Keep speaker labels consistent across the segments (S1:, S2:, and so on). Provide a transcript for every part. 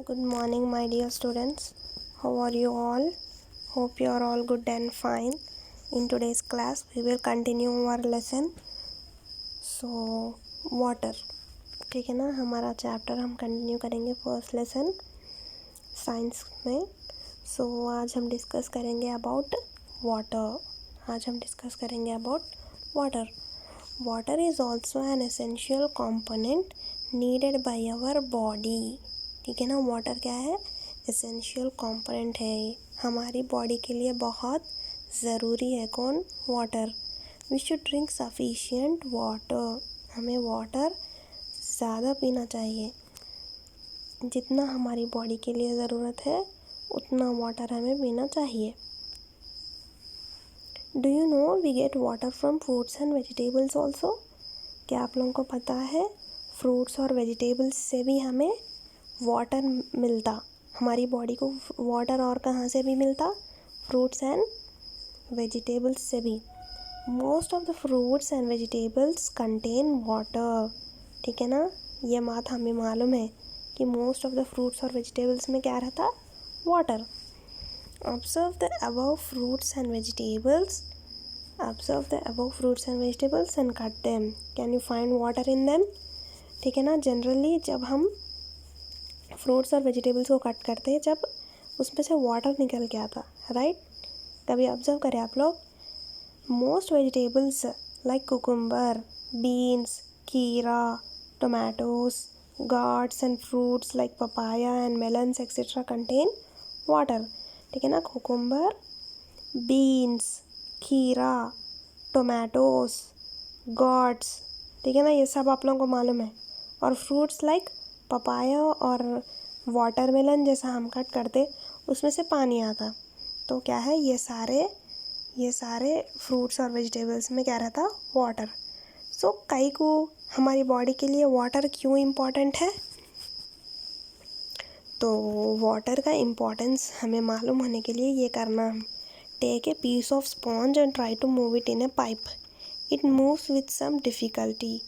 S1: Good morning, my dear students. How are you all? Hope you are all good and fine. In today's class, we will continue our lesson. So, water. ठीक है ना, हमारा chapter हम continue करेंगे first lesson science में. सो आज हम discuss करेंगे about water. Water is also an essential component needed by our body. ठीक है ना, वाटर क्या है? एसेंशियल कंपोनेंट है, हमारी बॉडी के लिए बहुत ज़रूरी है. कौन? Water. We should drink sufficient water. हमें वाटर ज़्यादा पीना चाहिए. जितना हमारी बॉडी के लिए ज़रूरत है उतना वाटर हमें पीना चाहिए. Do you know we get water from fruits and vegetables also. क्या आप लोगों को पता है फ्रूट्स और वेजिटेबल्स से भी हमें वाटर मिलता? हमारी बॉडी को वाटर और कहाँ से भी मिलता? फ्रूट्स एंड वेजिटेबल्स से भी. Most of the fruits and vegetables contain water. ठीक है ना, ये बात हमें मालूम है कि मोस्ट ऑफ द फ्रूट्स और वेजिटेबल्स में क्या रहता? Water. Observe the above fruits and vegetables. And cut them. Can you find water in them? ठीक है ना, जनरली जब हम फ्रूट्स और वेजिटेबल्स को कट करते हैं, जब उसमें से वाटर निकल के आता, राइट? कभी ऑब्जर्व करें आप लोग. Most vegetables like cucumber, beans, खीरा, tomatoes, gourds and fruits like papaya and melons etc. contain water. ठीक है ना, कुकुम्बर, बीन्स, खीरा, टोमेटोज, gourds, ठीक है ना, ये सब आप लोगों को मालूम है. और फ्रूट्स लाइक पपाया और वाटरमेलन जैसा हम कट करते उसमें से पानी आता. तो क्या है, ये सारे फ्रूट्स और वेजिटेबल्स में क्या रहता? वाटर. सो कई को हमारी बॉडी के लिए वाटर क्यों इम्पोर्टेंट है? तो वाटर का इम्पोर्टेंस हमें मालूम होने के लिए ये करना. Take a piece of sponge and try to move it in a pipe. It moves with some difficulty.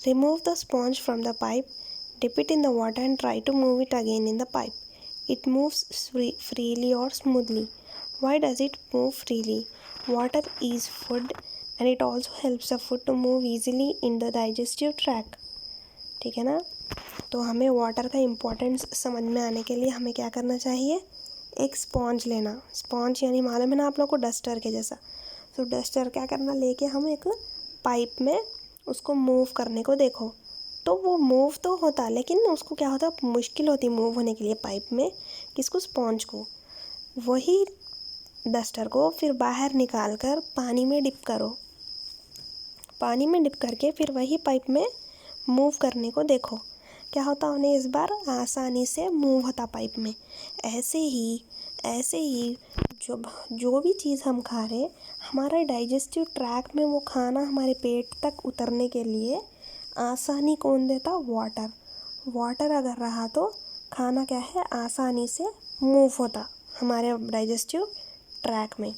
S1: Remove the sponge from the pipe. Dip it in the water and try to move it again in the pipe. It moves freely or smoothly. Why does it move freely? Water is food and it also helps the food to move easily in the digestive tract. ठीक है ना, तो हमें water का importance समझ में आने के लिए हमें क्या करना चाहिए? एक स्पॉन्ज लेना. स्पॉन्ज यानी मालूम है ना आप लोग को, डस्टर के जैसा. तो डस्टर क्या करना, लेके हम एक पाइप में उसको मूव करने को देखो. तो वो मूव तो होता, लेकिन उसको क्या होता, मुश्किल होती मूव होने के लिए पाइप में. किसको? स्पॉन्ज को. वही डस्टर को फिर बाहर निकाल कर पानी में डिप करो. पानी में डिप करके फिर वही पाइप में मूव करने को देखो. क्या होता? उन्हें इस बार आसानी से मूव होता पाइप में. ऐसे ही जो भी चीज़ हम खा रहे, हमारा डाइजेस्टिव ट्रैक में वो खाना हमारे पेट तक उतरने के लिए आसानी कौन देता? वाटर. वाटर अगर रहा तो खाना क्या है, आसानी से मूव होता हमारे डाइजेस्टिव ट्रैक में.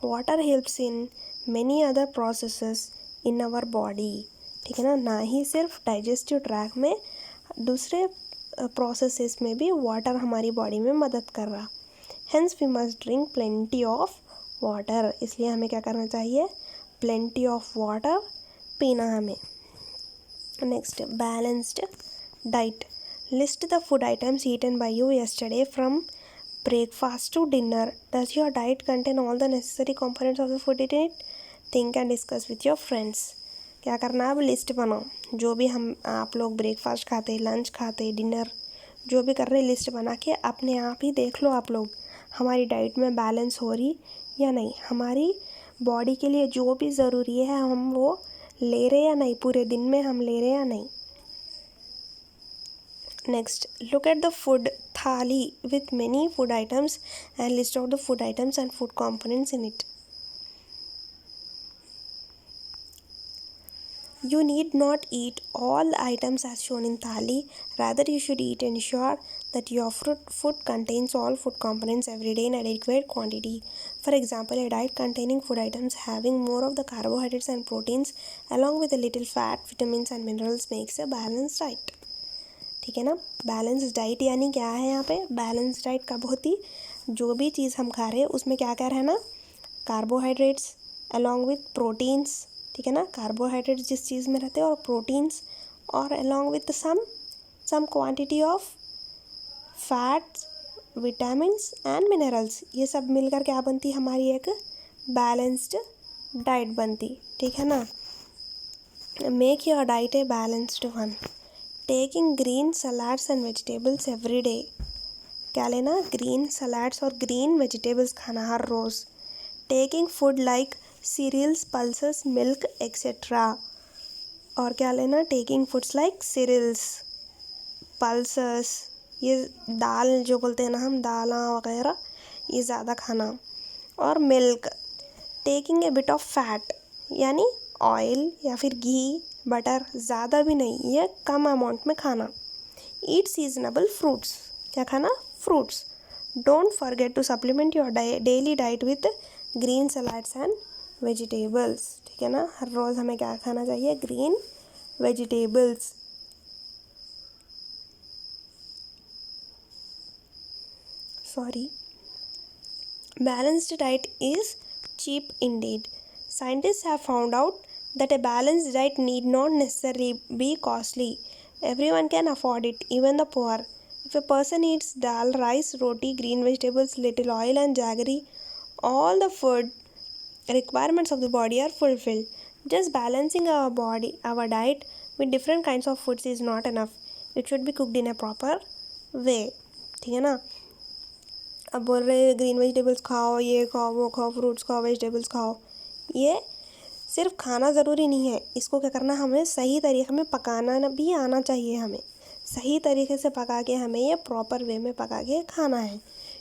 S1: Water helps in many other processes in our body. ठीक है ना, ना ही सिर्फ डाइजेस्टिव ट्रैक में, दूसरे प्रोसेसेस में भी वाटर हमारी बॉडी में मदद कर रहा. Hence we must drink plenty of water. इसलिए हमें क्या करना चाहिए? प्लेंटी ऑफ वाटर पीना हमें. Next, balanced diet. List the food items eaten by you yesterday from breakfast to dinner. Does your diet contain all the necessary components of the food in it? Think and discuss with your friends. क्या करना? अब list बनाओ. जो भी आप लोग breakfast खाते, lunch खाते, डिनर जो भी कर रहे, लिस्ट बना के अपने आप ही देख लो आप लोग हमारी डाइट में बैलेंस हो रही या नहीं. हमारी बॉडी के लिए जो भी ज़रूरी है हम वो ले रहे या नहीं, पूरे दिन में हम ले रहे या नहीं. Next, look at the food thali with many food items and list out the food items and food components in it. You need not eat all items as shown in thali. Rather, you should ensure that your food contains all food components every day in adequate quantity. For example, a diet containing food items having more of the carbohydrates and proteins along with a little fat, vitamins and minerals makes a balanced diet. ठीक है ना। Balance diet यानी क्या है यहाँ पे, balance diet कब होती, जो भी चीज़ हम खा रहे हैं उसमें क्या क्या रहना, कार्बोहाइड्रेट्स अलॉन्ग विथ प्रोटीन्स, ठीक है ना। कार्बोहाइड्रेट्स जिस चीज़ में रहते हैं और प्रोटीन्स, और along with some quantity of fats, vitamins and minerals, ये सब मिलकर क्या बनती हमारी एक बैलेंस्ड डाइट बनती, ठीक है ना। Make your diet a balanced one, taking green salads and vegetables every day, क्या लेना, ग्रीन सलाड्स और ग्रीन वेजिटेबल्स खाना हर रोज़। Taking food like cereals, pulses, milk etcetera, और क्या लेना, taking foods like cereals, pulses, ये दाल जो बोलते हैं ना हम, दाल वगैरह, ये ज़्यादा खाना, और milk. Taking a bit of fat यानी ऑयल या फिर घी, बटर, ज़्यादा भी नहीं, ये कम अमाउंट में खाना। ईट सीजनेबल फ्रूट्स, क्या खाना, fruits. Don't forget to supplement your daily diet with green salads and vegetables, ठीक है ना। हर रोज़ हमें क्या खाना चाहिए, green vegetables. Balanced diet is cheap indeed. Scientists have found out that a balanced diet need not necessarily be costly. Everyone can afford it, even the poor. If a person eats dal, rice, roti, green vegetables, little oil and jaggery, all the food requirements of the body are fulfilled. Just balancing our diet with different kinds of foods is not enough. It should be cooked in a proper way. ठीक है ना। अब बोल रहे हैं green vegetables खाओ, ये खाओ, वो खाओ, फ्रूट्स खाओ, वेजिटेबल्स खाओ, ये सिर्फ खाना ज़रूरी नहीं है, इसको क्या करना, हमें सही तरीके में पकाना भी आना चाहिए। हमें सही तरीके से पका के हमें ये प्रॉपर वे में पका के खाना है।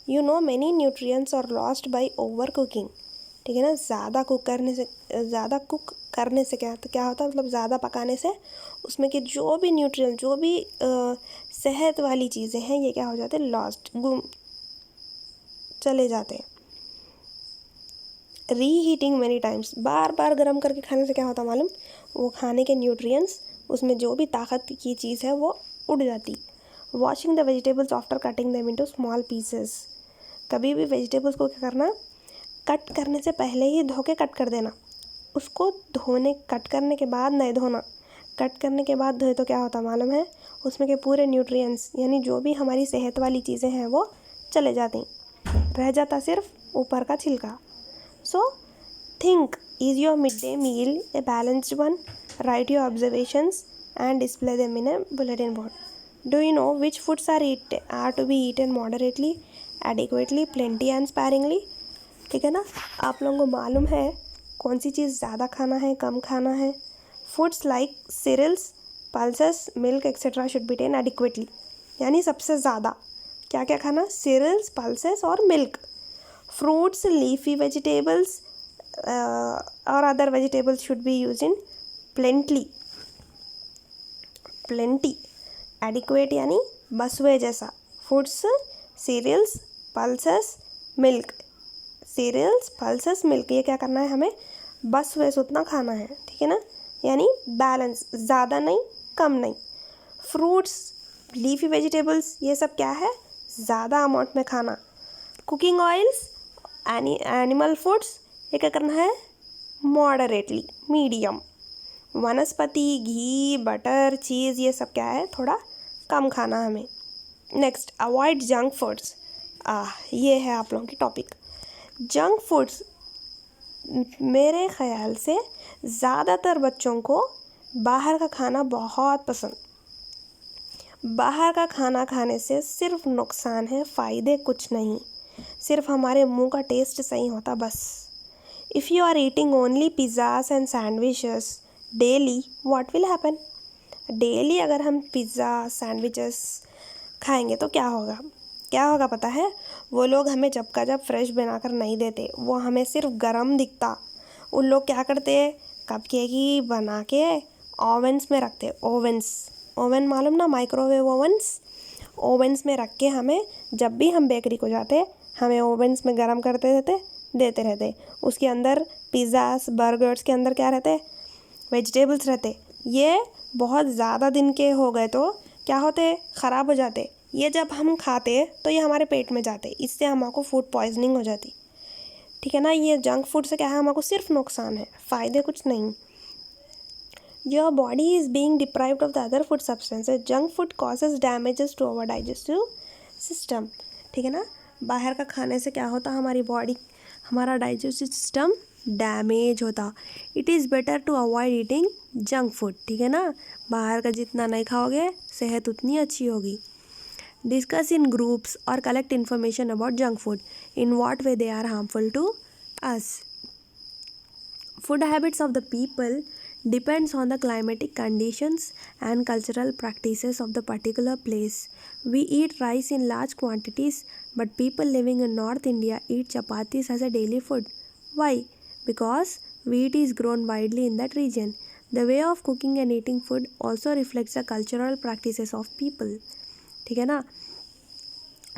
S1: You know many nutrients are lost by over cooking, ठीक है ना। ज़्यादा कुक करने से क्या होता है, मतलब ज़्यादा पकाने से उसमें के जो भी न्यूट्रिएंट, जो भी सेहत वाली चीज़ें हैं, ये क्या हो जाते हैं, लॉस्ट, गुम चले जाते हैं। रीहीटिंग मेनी टाइम्स, बार बार गर्म करके खाने से क्या होता है मालूम, वो खाने के न्यूट्रिएंट्स, उसमें जो भी ताकत की चीज़ है वो उड़ जाती। Washing the vegetables after cutting them into small pieces, कभी भी वेजिटेबल्स को क्या करना, कट करने से पहले ही धो के कट कर देना। उसको कट करने के बाद नहीं धोना। कट करने के बाद धोए तो क्या होता मालूम है, उसमें के पूरे न्यूट्रिएंट्स यानी जो भी हमारी सेहत वाली चीज़ें हैं वो चले जाती, रह जाता सिर्फ ऊपर का छिलका। So think, is your midday meal a balanced one? Write your observations and display them in a bulletin board. Do you know which foods are to be eaten moderately, adequately, plenty and sparingly, ठीक है ना। आप लोगों को मालूम है कौन सी चीज़ ज़्यादा खाना है, कम खाना है। Foods like cereals, pulses, milk etcetera should be taken adequately, यानी सबसे ज़्यादा क्या क्या खाना, सीरियल्स, पल्सेस और मिल्क। फ्रूट्स, लीफी वेजिटेबल्स और other vegetables should be use in plenty. Adequate यानी बस वे जैसा। Foods, cereals, pulses, milk, cereals, pulses, milk, ये क्या करना है हमें, बस वैसे उतना खाना है, ठीक है ना। यानी बैलेंस, ज़्यादा नहीं, कम नहीं। फ्रूट्स, लीफी वेजिटेबल्स, ये सब क्या है, ज़्यादा अमाउंट में खाना। कुकिंग ऑयल्स, एनिमल फूड्स, ये क्या करना है, मॉडरेटली, मीडियम। वनस्पति, घी, बटर, चीज़, ये सब क्या है, थोड़ा कम खाना हमें। Next, avoid junk foods. ये है आप लोगों की टॉपिक। जंक फूड्स, मेरे ख्याल से ज़्यादातर बच्चों को बाहर का खाना बहुत पसंद। बाहर का खाना खाने से सिर्फ नुकसान है, फ़ायदे कुछ नहीं, सिर्फ हमारे मुंह का टेस्ट सही होता बस। If you are eating only pizzas and sandwiches daily, what will happen? Daily अगर हम पिज़्ज़ा, सैंडविचेस खाएंगे तो क्या होगा पता है, वो लोग हमें जब का जब फ्रेश बनाकर नहीं देते, वो हमें सिर्फ गरम दिखता। उन लोग क्या करते हैं, कपकेक ही बना के ओवन्स में रखते। ओवन मालूम ना, माइक्रोवेव ओवन्स में रख के हमें, जब भी हम बेकरी को जाते हमें ओवन्स में गरम करते देते रहते। उसके अंदर पिज़्ज़ास, बर्गर्स के अंदर क्या रहते, वेजिटेबल्स रहते। ये बहुत ज़्यादा दिन के हो गए तो क्या होते, ख़राब हो जाते। ये जब हम खाते तो ये हमारे पेट में जाते, इससे हमको फूड पॉइजनिंग हो जाती, ठीक है ना। ये जंक फूड से क्या है, हमको सिर्फ नुकसान है, फ़ायदे कुछ नहीं। Your body is being deprived of the other food substances, junk food causes damages to our digestive system, ठीक है ना। बाहर का खाने से क्या होता, हमारी बॉडी, हमारा डाइजेस्टिव सिस्टम डैमेज होता। It is better to avoid eating junk food, ठीक है ना। बाहर का जितना नहीं खाओगे सेहत उतनी अच्छी होगी। डिस्कस इन ग्रुप्स और collect information about junk food, in what way they are harmful to us. Food habits of the people depends on the climatic conditions and cultural practices of the particular place. We eat rice in large quantities, but people living in North India eat chapatis as a daily food. Why? Because wheat is grown widely in that region. The way of cooking and eating food also reflects the cultural practices of people. ठीक है ना।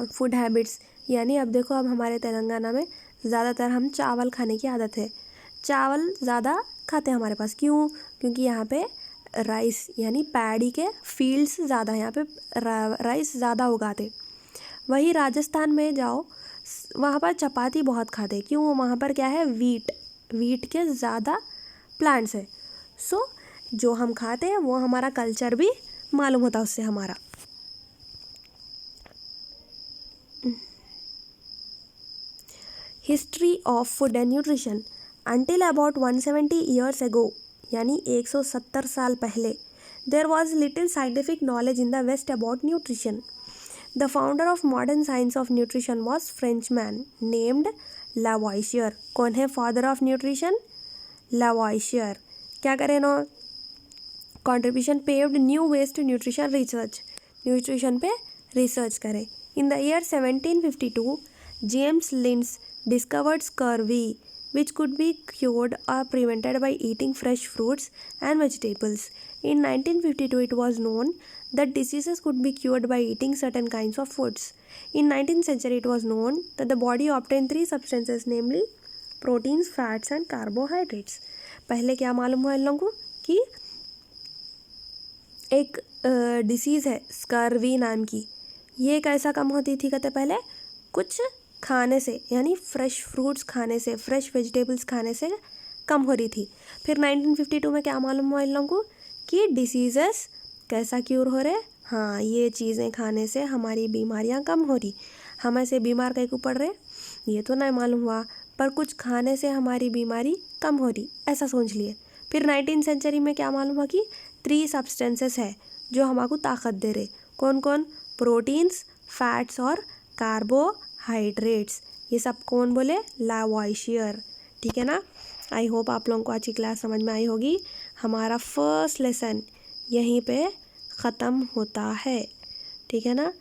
S1: Food habits यानी अब देखो, अब हमारे तेलंगाना में ज़्यादातर हम चावल खाने की आदत है, चावल ज़्यादा खाते हैं हमारे पास। क्यों? क्योंकि यहाँ पे राइस यानी पैडी के फील्ड्स ज़्यादा हैं, यहाँ पे राइस ज़्यादा उगाते। वही राजस्थान में जाओ, वहाँ पर चपाती बहुत खाते। क्यों? वहाँ पर क्या है, वीट के ज़्यादा प्लांट्स है। सो जो हम खाते हैं वो हमारा कल्चर भी मालूम होता उससे हमारा। History of food and nutrition. Until about 170 years ago, यानी 170 साल पहले, there was little scientific knowledge in the West about nutrition. The founder of modern science of nutrition was Frenchman named Lavoisier. कौन है father of nutrition? Lavoisier. क्या करें ना? Contribution paved new ways to nutrition research. Nutrition पे research करें. In the year 1752, James Lind discovered scurvy, which could be cured or prevented by eating fresh fruits and vegetables. In 1952, it was known that diseases could be cured by eating certain kinds of foods. In 19th century, it was known that the body obtained three substances, namely proteins, fats and carbohydrates. पहले क्या मालूम हुआ इन लोगों को कि एक disease है scurvy नाम की, ये कैसा कम होती थी कहते पहले, कुछ खाने से यानी फ्रेश फ्रूट्स खाने से, फ्रेश वेजिटेबल्स खाने से कम हो रही थी। फिर 1952 में क्या मालूम हुआ इन लोगों को कि डिसीज़ेस कैसा क्यूर हो रहे, हाँ ये चीज़ें खाने से हमारी बीमारियां कम हो रही। हम ऐसे बीमार कहीं को पड़ रहे ये तो नहीं मालूम हुआ, पर कुछ खाने से हमारी बीमारी कम हो रही, ऐसा सोच लिए। फिर 19th सेंचुरी में क्या मालूम हुआ कि 3 सब्सटेंसेस है जो हमको ताकत दे रहे। कौन कौन? प्रोटीन्स, फैट्स और कार्बोहाइड्रेट्स। ये सब कौन बोले? लावॉइशियर, ठीक है ना। आई होप आप लोगों को आज की क्लास समझ में आई होगी। हमारा फर्स्ट लेसन यहीं पे ख़त्म होता है, ठीक है ना।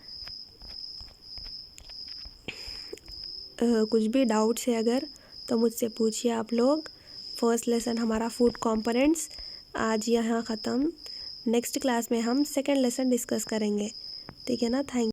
S1: कुछ भी डाउट्स है अगर तो मुझसे पूछिए आप लोग। फर्स्ट लेसन हमारा फूड कंपोनेंट्स आज यहाँ ख़त्म। नेक्स्ट क्लास में हम सेकेंड लेसन डिस्कस करेंगे, ठीक है ना। थैंक